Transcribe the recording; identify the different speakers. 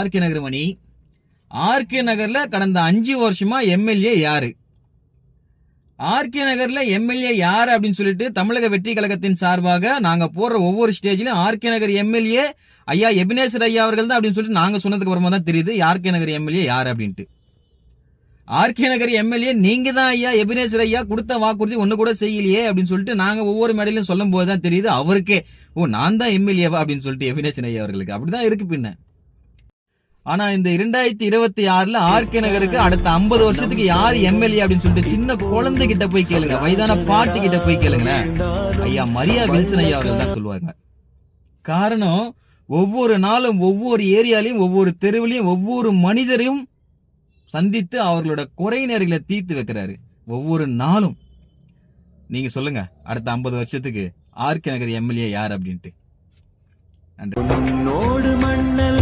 Speaker 1: RK நகர் மணி. RK நகர்ல கடந்த 5 வருஷமா எம்எல்ஏ யாரு? ஆர்கே நகர்ல எம்எல்ஏ யாரு அப்படின்னு சொல்லிட்டு தமிழக வெற்றி கழகத்தின் சார்பாக நாங்க போற ஒவ்வொரு ஸ்டேஜிலும் ஆர்கே நகர் எம்எல்ஏ ஐயா எபினேசர் ஐயா அவர்கள் தான் அப்படின்னு சொல்லிட்டு நாங்க சொன்னதுக்கு அப்புறமா தான் தெரியுது ஆர்கே நகர் எம்எல்ஏ யாரு அப்படின்ட்டு. ஆர்கே நகர் எம்எல்ஏ நீங்க தான் ஐயா எபினேசர் ஐயா கொடுத்த வாக்குறுதி ஒண்ணு கூட செய்யலையே அப்படின்னு சொல்லிட்டு நாங்க ஒவ்வொரு மேடையிலும் சொல்லும் போதுதான் தெரியுது அவருக்கே நான் தான் எம்எல்ஏவா அப்படின்னு சொல்லிட்டு எபினேசர் ஐயா அவர்களுக்கு அப்படிதான் இருக்கு பின்ன. ஆனா இந்த 2026ல ஆர்கே நகருக்கு அடுத்த 50 வருஷத்துக்கு யாரு எம்எல்ஏ அப்படின்னு சொல்லிட்டு சின்ன குழந்தை கிட்ட போய் கேளுங்க, வயதான பாட்டி கிட்ட போய் கேளுங்க, ஐயா மரியா வில்சன் ஐயா அவர்கள் தான் சொல்லுவாங்க. காரணம் ஒவ்வொரு நாளும் ஒவ்வொரு ஏரியாலையும் ஒவ்வொரு தெருவிலையும் ஒவ்வொரு மனிதரையும் சந்தித்து அவர்களோட குறைநேர்களை தீர்த்து வைக்கிறாரு ஒவ்வொரு நாளும். நீங்க சொல்லுங்க அடுத்த 50 வருஷத்துக்கு ஆர்கே நகர் எம்எல்ஏ யார் அப்படின்ட்டு. நன்றி.